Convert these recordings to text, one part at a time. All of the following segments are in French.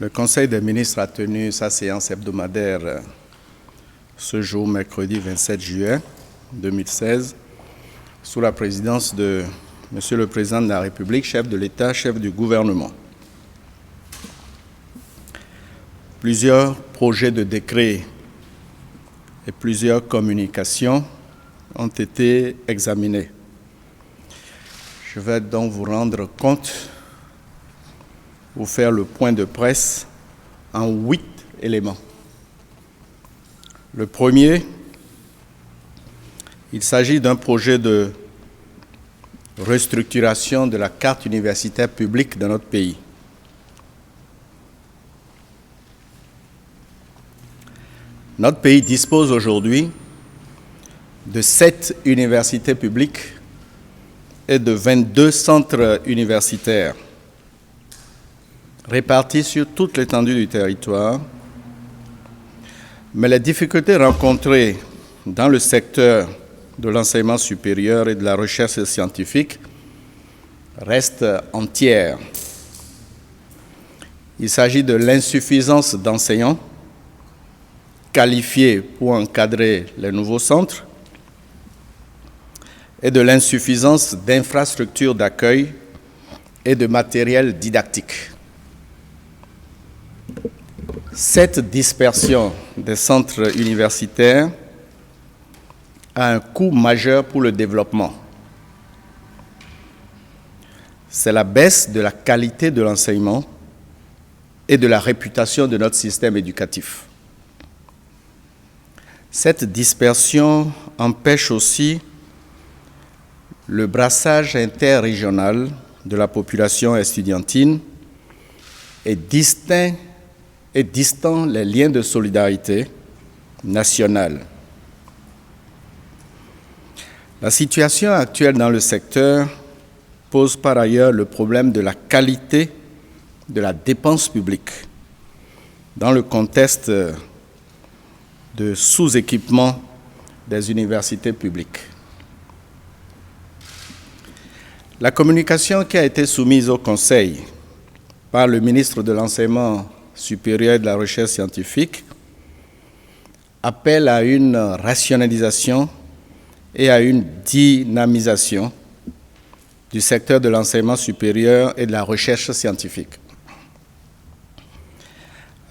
Le Conseil des ministres a tenu sa séance hebdomadaire ce jour, mercredi 27 juillet 2016, sous la présidence de Monsieur le Président de la République, chef de l'État, chef du gouvernement. Plusieurs projets de décret et plusieurs communications ont été examinés. Je vais donc vous rendre compte, vous faire le point de presse en 8 éléments. Le premier, il s'agit d'un projet de restructuration de la carte universitaire publique de notre pays. Notre pays dispose aujourd'hui de 7 universités publiques et de 22 centres universitaires répartis sur toute l'étendue du territoire. Mais les difficultés rencontrées dans le secteur de l'enseignement supérieur et de la recherche scientifique restent entières. Il s'agit de l'insuffisance d'enseignants qualifiés pour encadrer les nouveaux centres et de l'insuffisance d'infrastructures d'accueil et de matériel didactique. Cette dispersion des centres universitaires a un coût majeur pour le développement. C'est la baisse de la qualité de l'enseignement et de la réputation de notre système éducatif. Cette dispersion empêche aussi le brassage interrégional de la population estudiantine et distend les liens de solidarité nationale. La situation actuelle dans le secteur pose par ailleurs le problème de la qualité de la dépense publique dans le contexte de sous-équipement des universités publiques. La communication qui a été soumise au Conseil par le ministre de l'Enseignement supérieur et de la Recherche scientifique appelle à une rationalisation et à une dynamisation du secteur de l'enseignement supérieur et de la recherche scientifique.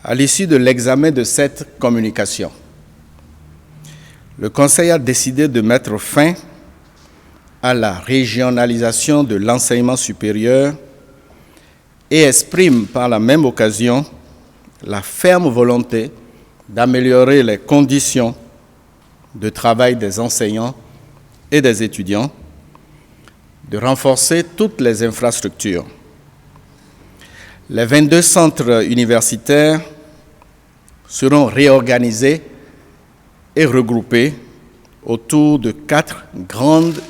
À l'issue de l'examen de cette communication, le Conseil a décidé de mettre fin à la régionalisation de l'enseignement supérieur et exprime par la même occasion la ferme volonté d'améliorer les conditions de travail des enseignants et des étudiants, de renforcer toutes les infrastructures. Les 22 centres universitaires seront réorganisés et regroupés autour de 4 grandes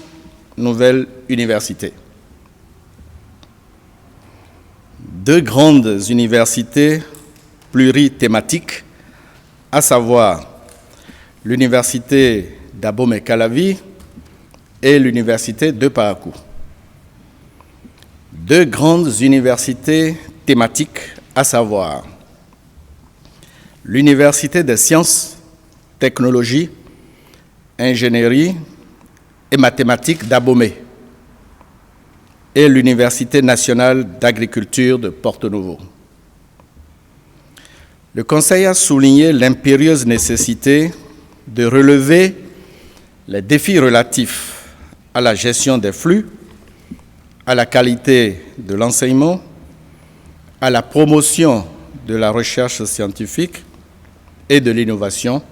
nouvelles universités. 2 grandes universités plurithématiques, à savoir l'université d'Abomey-Calavi et l'université de Parakou. 2 grandes universités thématiques, à savoir l'université des sciences, technologies, ingénierie et mathématiques d'Abomey et l'université nationale d'agriculture de Porto-Novo. Le Conseil a souligné l'impérieuse nécessité de relever les défis relatifs à la gestion des flux, à la qualité de l'enseignement, à la promotion de la recherche scientifique et de l'innovation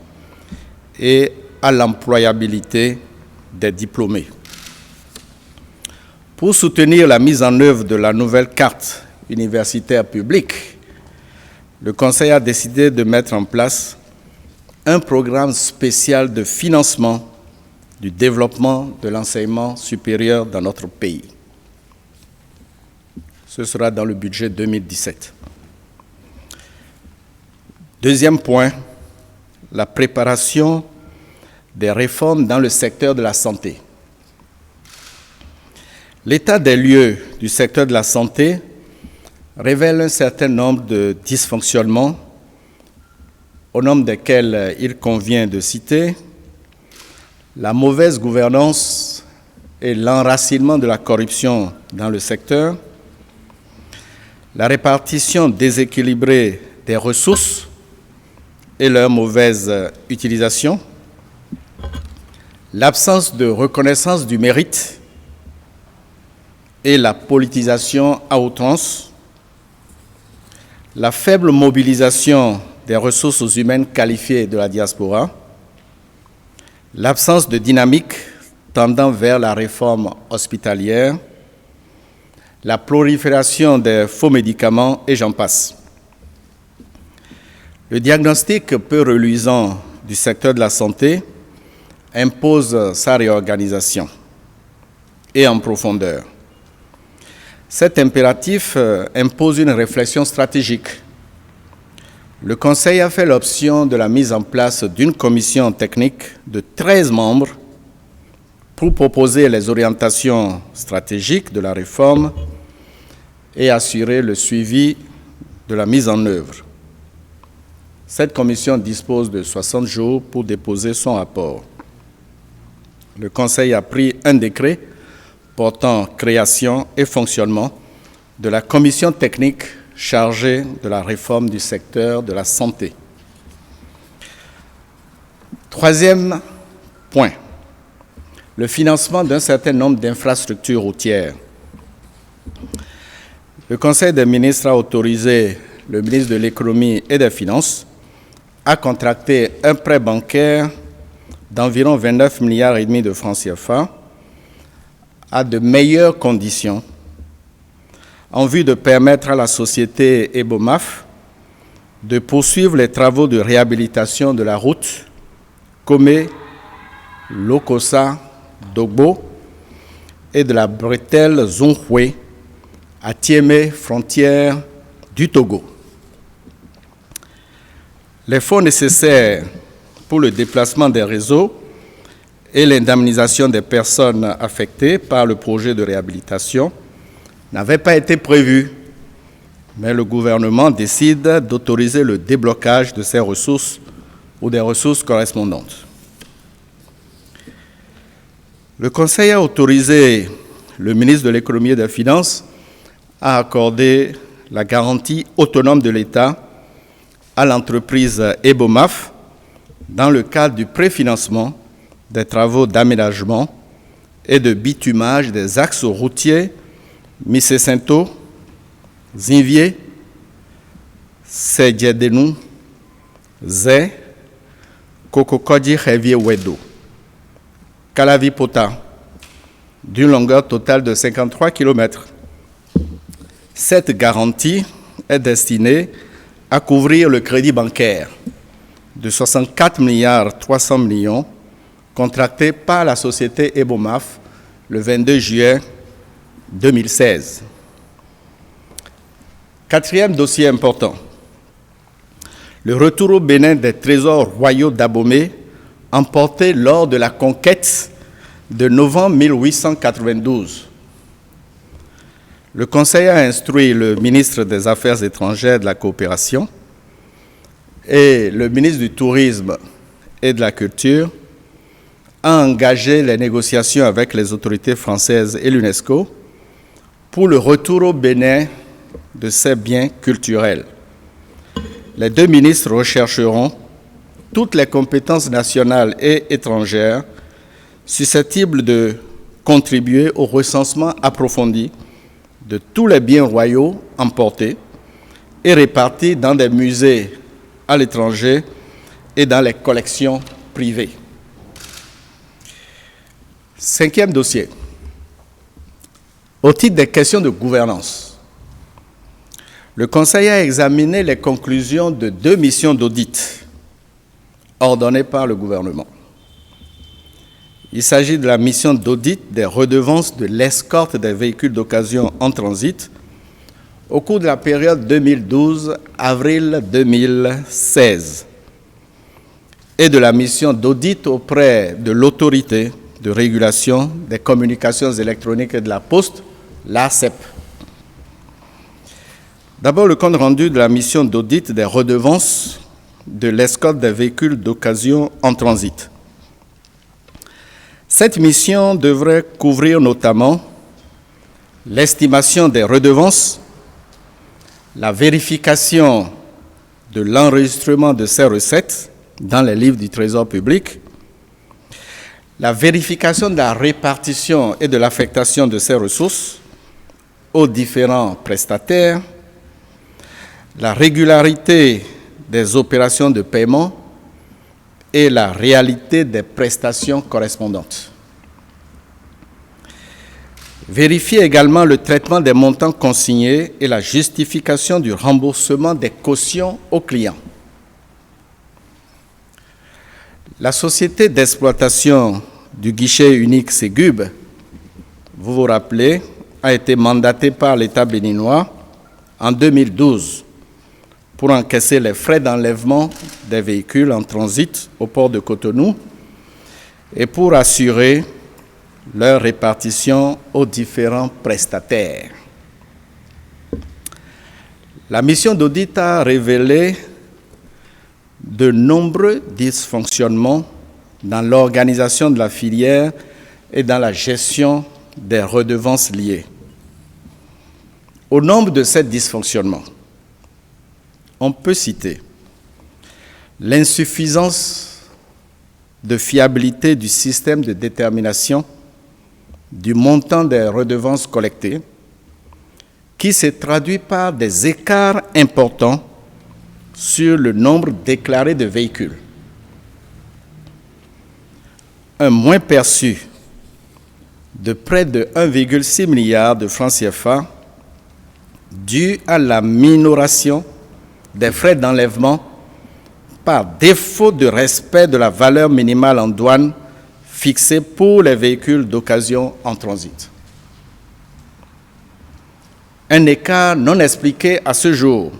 et à l'employabilité des diplômés. Pour soutenir la mise en œuvre de la nouvelle carte universitaire publique, le Conseil a décidé de mettre en place un programme spécial de financement du développement de l'enseignement supérieur dans notre pays. Ce sera dans le budget 2017. Deuxième point, la préparation des réformes dans le secteur de la santé. L'état des lieux du secteur de la santé révèle un certain nombre de dysfonctionnements, au nombre desquels il convient de citer la mauvaise gouvernance et l'enracinement de la corruption dans le secteur, la répartition déséquilibrée des ressources et leur mauvaise utilisation, l'absence de reconnaissance du mérite et la politisation à outrance, la faible mobilisation des ressources humaines qualifiées de la diaspora, l'absence de dynamique tendant vers la réforme hospitalière, la prolifération des faux médicaments et j'en passe. Le diagnostic peu reluisant du secteur de la santé impose sa réorganisation et en profondeur. Cet impératif impose une réflexion stratégique. Le Conseil a fait l'option de la mise en place d'une commission technique de 13 membres pour proposer les orientations stratégiques de la réforme et assurer le suivi de la mise en œuvre. Cette commission dispose de 60 jours pour déposer son rapport. Le Conseil a pris un décret portant création et fonctionnement de la commission technique chargée de la réforme du secteur de la santé. Troisième point, le financement d'un certain nombre d'infrastructures routières. Le Conseil des ministres a autorisé le ministre de l'Économie et des Finances à contracter un prêt bancaire d'environ 29,5 milliards de francs CFA à de meilleures conditions en vue de permettre à la société Ebomaf de poursuivre les travaux de réhabilitation de la route Komé-Lokossa-Dogbo et de la bretelle Zonghwe à Tiémé, frontière du Togo. Les fonds nécessaires pour le déplacement des réseaux et l'indemnisation des personnes affectées par le projet de réhabilitation n'avaient pas été prévus, mais le gouvernement décide d'autoriser le déblocage de ces ressources ou des ressources correspondantes. Le Conseil a autorisé le ministre de l'Économie et des Finances à accorder la garantie autonome de l'État à l'entreprise Ebomaf dans le cadre du préfinancement des travaux d'aménagement et de bitumage des axes routiers Missessinto, Zinvier, Sedjedenou, Zé, Kokokodi Revier Wedo, Kalavipota, d'une longueur totale de 53 km. Cette garantie est destinée à couvrir le crédit bancaire de 64,3 milliards contracté par la société Ebomaf le 22 juillet 2016. Quatrième dossier important, le retour au Bénin des trésors royaux d'Abomey emportés lors de la conquête de novembre 1892. Le Conseil a instruit le ministre des Affaires étrangères et de la Coopération et le ministre du Tourisme et de la Culture à engager les négociations avec les autorités françaises et l'UNESCO pour le retour au Bénin de ces biens culturels. Les deux ministres rechercheront toutes les compétences nationales et étrangères susceptibles de contribuer au recensement approfondi de tous les biens royaux emportés et répartis dans des musées à l'étranger et dans les collections privées. Cinquième dossier. Au titre des questions de gouvernance, le Conseil a examiné les conclusions de 2 missions d'audit ordonnées par le gouvernement. Il s'agit de la mission d'audit des redevances de l'escorte des véhicules d'occasion en transit au cours de la période 2012-avril 2016 et de la mission d'audit auprès de l'autorité de régulation des communications électroniques et de la poste, l'ARCEP. D'abord, le compte rendu de la mission d'audit des redevances de l'escorte des véhicules d'occasion en transit. Cette mission devrait couvrir notamment l'estimation des redevances, la vérification de l'enregistrement de ces recettes dans les livres du Trésor public, la vérification de la répartition et de l'affectation de ces ressources aux différents prestataires, la régularité des opérations de paiement et la réalité des prestations correspondantes. Vérifier également le traitement des montants consignés et la justification du remboursement des cautions aux clients. La société d'exploitation du guichet unique Ségub, vous vous rappelez, a été mandatée par l'État béninois en 2012 pour encaisser les frais d'enlèvement des véhicules en transit au port de Cotonou et pour assurer leur répartition aux différents prestataires. La mission d'audit a révélé de nombreux dysfonctionnements dans l'organisation de la filière et dans la gestion des redevances liées. Au nombre de ces dysfonctionnements, on peut citer l'insuffisance de fiabilité du système de détermination du montant des redevances collectées, qui se traduit par des écarts importants sur le nombre déclaré de véhicules. Un moins perçu de près de 1,6 milliard de francs CFA dû à la minoration des frais d'enlèvement par défaut de respect de la valeur minimale en douane fixée pour les véhicules d'occasion en transit. Un écart non expliqué à ce jour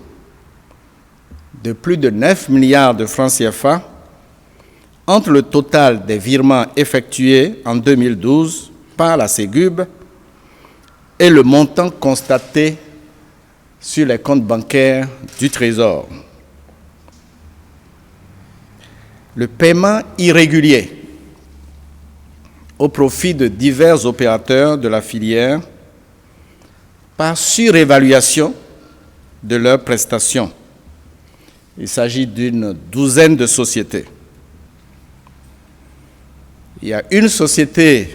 de plus de 9 milliards de francs CFA entre le total des virements effectués en 2012 par la Ségub et le montant constaté sur les comptes bancaires du Trésor. Le paiement irrégulier au profit de divers opérateurs de la filière par surévaluation de leurs prestations. Il s'agit d'une douzaine de sociétés. Il y a une société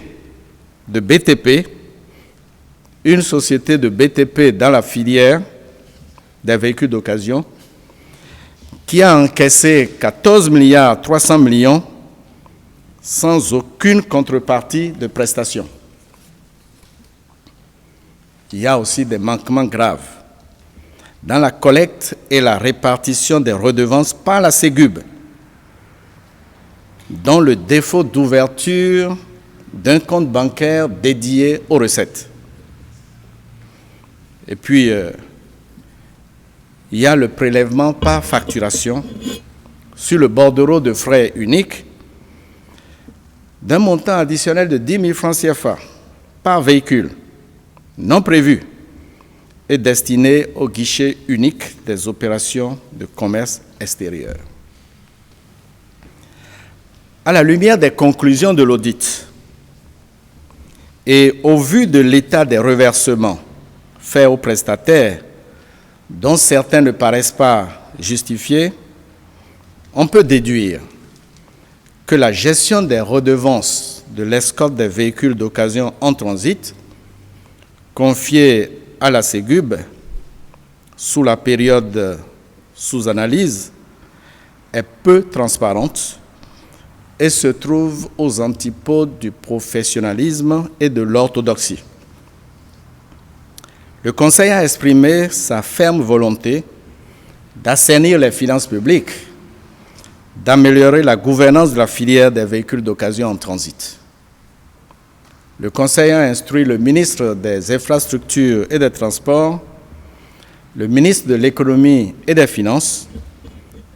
de BTP, une société de BTP dans la filière des véhicules d'occasion qui a encaissé 14 milliards 300 millions sans aucune contrepartie de prestations. Il y a aussi des manquements graves dans la collecte et la répartition des redevances par la Ségub, dont le défaut d'ouverture d'un compte bancaire dédié aux recettes. Et puis, il y a le prélèvement par facturation sur le bordereau de frais unique d'un montant additionnel de 10 000 francs CFA par véhicule, non prévu, et destiné au guichet unique des opérations de commerce extérieur. À la lumière des conclusions de l'audit et au vu de l'état des reversements faits aux prestataires, dont certains ne paraissent pas justifiés, on peut déduire que la gestion des redevances de l'escorte des véhicules d'occasion en transit, confiée à la Ségub sous la période sous analyse, est peu transparente et se trouve aux antipodes du professionnalisme et de l'orthodoxie. Le Conseil a exprimé sa ferme volonté d'assainir les finances publiques, d'améliorer la gouvernance de la filière des véhicules d'occasion en transit. Le Conseil a instruit le ministre des Infrastructures et des Transports, le ministre de l'Économie et des Finances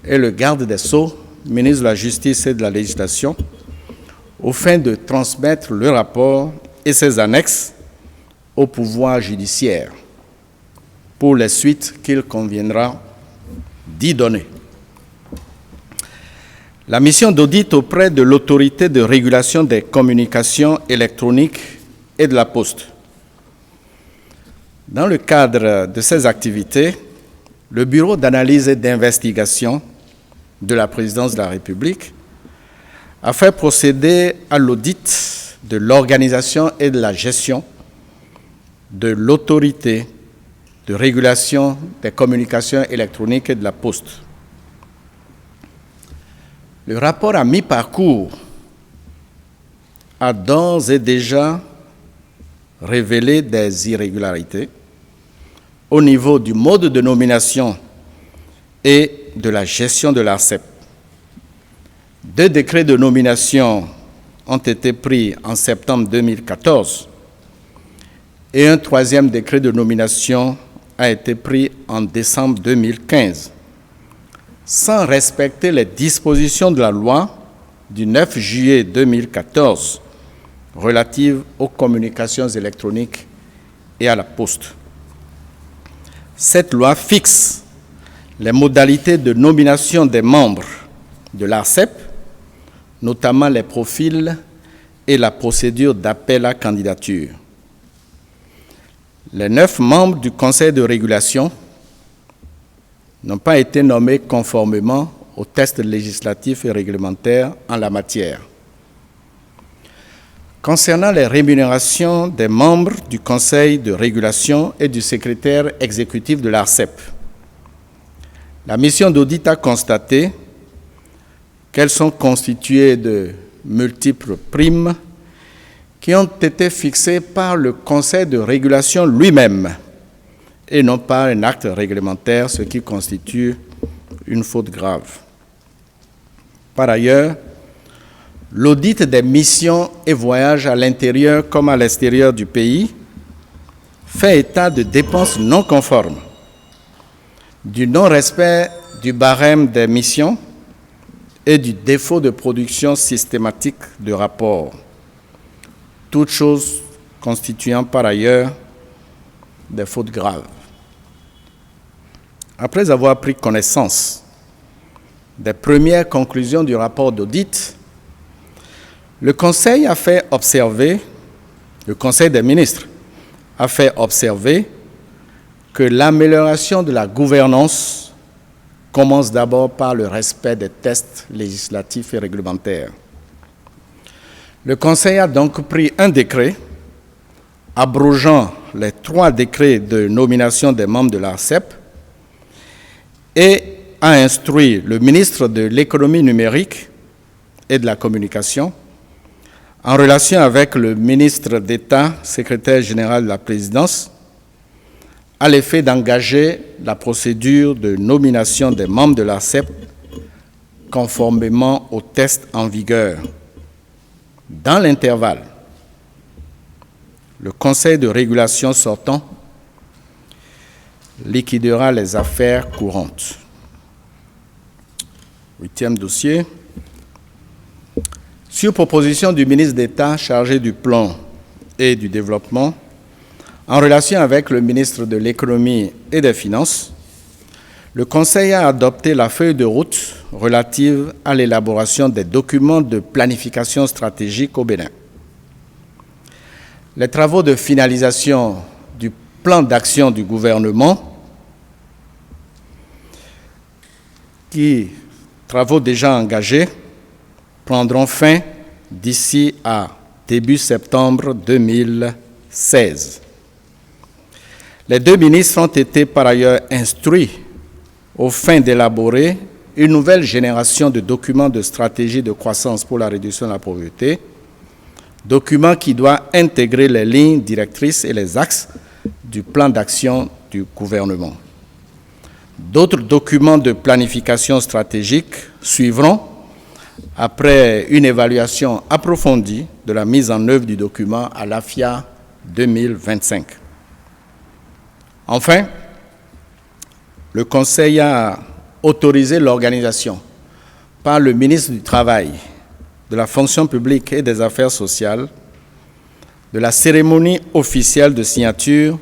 et le garde des Sceaux, ministre de la Justice et de la Législation, aux fins de transmettre le rapport et ses annexes au pouvoir judiciaire. pour les suites qu'il conviendra d'y donner. La mission d'audit auprès de l'autorité de régulation des communications électroniques et de la Poste. Dans le cadre de ces activités, le Bureau d'analyse et d'investigation de la Présidence de la République a fait procéder à l'audit de l'organisation et de la gestion de l'autorité de régulation des communications électroniques et de la Poste. Le rapport à mi-parcours a d'ores et déjà révélé des irrégularités au niveau du mode de nomination et de la gestion de l'ARCEP. 2 décrets de nomination ont été pris en septembre 2014 et un 3e décret de nomination a été pris en décembre 2015, sans respecter les dispositions de la loi du 9 juillet 2014 relative aux communications électroniques et à la Poste. Cette loi fixe les modalités de nomination des membres de l'ARCEP, notamment les profils et la procédure d'appel à candidature. Les 9 membres du Conseil de régulation n'ont pas été nommés conformément aux tests législatifs et réglementaires en la matière. Concernant les rémunérations des membres du Conseil de régulation et du secrétaire exécutif de l'ARCEP, la mission d'audit a constaté qu'elles sont constituées de multiples primes qui ont été fixées par le Conseil de régulation lui-même et non pas un acte réglementaire, ce qui constitue une faute grave. Par ailleurs, l'audit des missions et voyages à l'intérieur comme à l'extérieur du pays fait état de dépenses non conformes, du non-respect du barème des missions et du défaut de production systématique de rapports, toutes choses constituant par ailleurs des fautes graves. Après avoir pris connaissance des premières conclusions du rapport d'audit, le Conseil des ministres a fait observer que l'amélioration de la gouvernance commence d'abord par le respect des tests législatifs et réglementaires. Le Conseil a donc pris un décret abrogeant les 3 décrets de nomination des membres de l'ARCEP et a instruit le ministre de l'économie numérique et de la communication, en relation avec le ministre d'État, secrétaire général de la présidence, à l'effet d'engager la procédure de nomination des membres de l'ARCEP conformément aux tests en vigueur. Dans l'intervalle, le Conseil de régulation sortant liquidera les affaires courantes. 8e dossier. Sur proposition du ministre d'État chargé du plan et du développement, en relation avec le ministre de l'Économie et des Finances, le Conseil a adopté la feuille de route relative à l'élaboration des documents de planification stratégique au Bénin. Les travaux de finalisation du plan d'action du gouvernement, travaux déjà engagés, prendront fin d'ici à début septembre 2016. Les 2 ministres ont été par ailleurs instruits aux fins d'élaborer une nouvelle génération de documents de stratégie de croissance pour la réduction de la pauvreté, document qui doit intégrer les lignes directrices et les axes du plan d'action du gouvernement. D'autres documents de planification stratégique suivront après une évaluation approfondie de la mise en œuvre du document à l'AFIA 2025. Enfin, le Conseil a autorisé l'organisation par le ministre du Travail, de la Fonction publique et des Affaires sociales de la cérémonie officielle de signature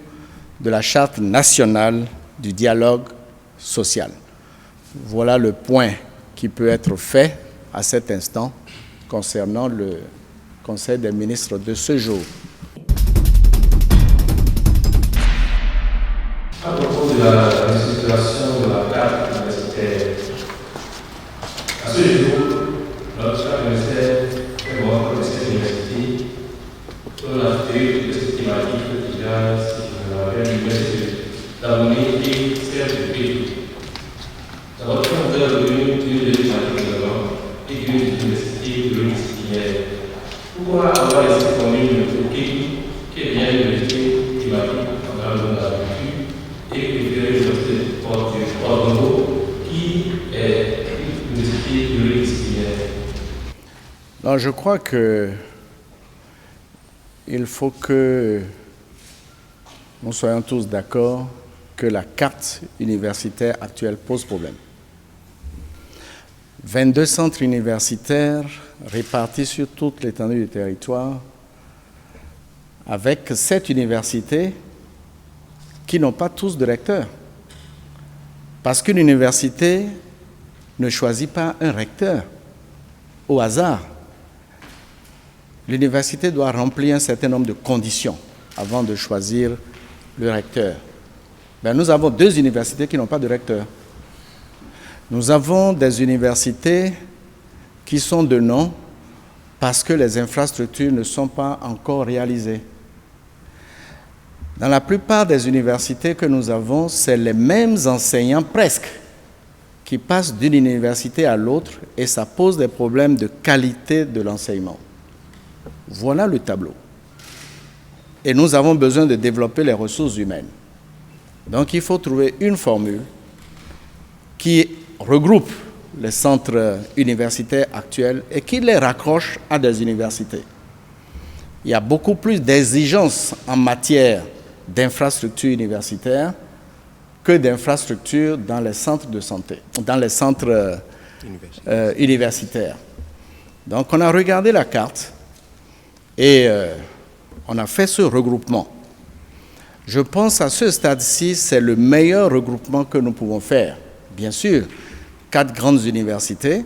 de la Charte nationale du dialogue social. Voilà le point qui peut être fait à cet instant concernant le Conseil des ministres de ce jour. À propos de la restructuration de la carte universitaire, à ce jour, notre ministère fait voir que cette université, on a fait de cette thématique déjà, si vous avez l'université d'abonner et faire de pays. D'abord, quand vous avez devenu une thématique de et une université pluridisciplinaire, pourquoi avoir laissé former une équipe qui est bien une université thématique dans le monde de la culture et préférer l'université qui est une université pluridisciplinaire? Non, je crois que il faut que nous soyons tous d'accord que la carte universitaire actuelle pose problème. 22 centres universitaires répartis sur toute l'étendue du territoire, avec 7 universités qui n'ont pas tous de recteur. Parce qu'une université ne choisit pas un recteur au hasard. L'université doit remplir un certain nombre de conditions avant de choisir le recteur. Nous avons 2 universités qui n'ont pas de recteur. Nous avons des universités qui sont de nom parce que les infrastructures ne sont pas encore réalisées. Dans la plupart des universités que nous avons, c'est les mêmes enseignants presque qui passent d'une université à l'autre et ça pose des problèmes de qualité de l'enseignement. Voilà le tableau. Et nous avons besoin de développer les ressources humaines. Donc il faut trouver une formule qui regroupe les centres universitaires actuels et qui les raccroche à des universités. Il y a beaucoup plus d'exigences en matière d'infrastructures universitaires que d'infrastructures dans les centres de santé, dans les centres universitaires. Donc on a regardé la carte et on a fait ce regroupement. Je pense à ce stade-ci, c'est le meilleur regroupement que nous pouvons faire. Bien sûr, 4 grandes universités,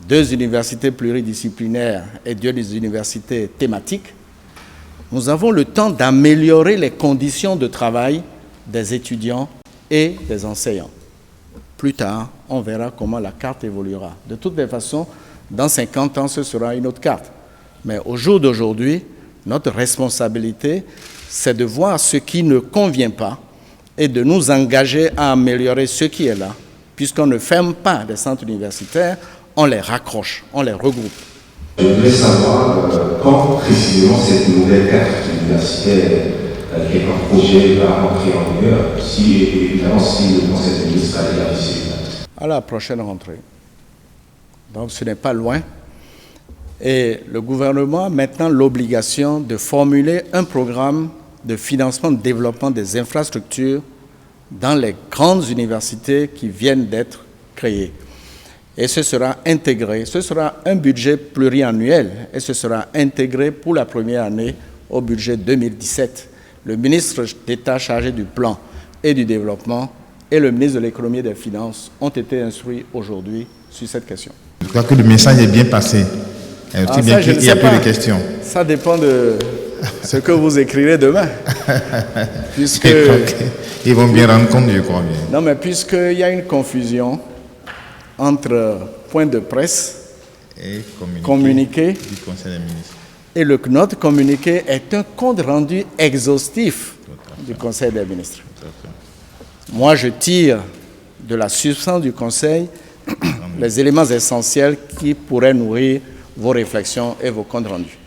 2 universités pluridisciplinaires et 2 universités thématiques. Nous avons le temps d'améliorer les conditions de travail des étudiants et des enseignants. Plus tard, on verra comment la carte évoluera. De toutes les façons, dans 50 ans, ce sera une autre carte. Mais au jour d'aujourd'hui, notre responsabilité, c'est de voir ce qui ne convient pas et de nous engager à améliorer ce qui est là. Puisqu'on ne ferme pas des centres universitaires, on les raccroche, on les regroupe. Je voudrais savoir quand précisément cette nouvelle carte universitaire qui est un projet va entrer en vigueur, si évidemment si le Conseil des ministres a déjà décidé. À la prochaine rentrée. Donc ce n'est pas loin. Et le gouvernement a maintenant l'obligation de formuler un programme de financement de développement des infrastructures dans les grandes universités qui viennent d'être créées. Et ce sera intégré, ce sera un budget pluriannuel et ce sera intégré pour la première année au budget 2017. Le ministre d'État chargé du plan et du développement et le ministre de l'économie et des finances ont été instruits aujourd'hui sur cette question. Je crois que le message est bien passé. Il y a peu de questions. Ça dépend de ce que vous écrirez demain. Puisque, ils vont bien rendre compte, je crois bien. Non, mais puisqu'il y a une confusion entre point de presse et communiqué du Conseil des ministres. Et notre communiqué est un compte rendu exhaustif du Conseil des ministres. Moi, je tire de la substance du Conseil les éléments essentiels qui pourraient nourrir vos réflexions et vos comptes rendus.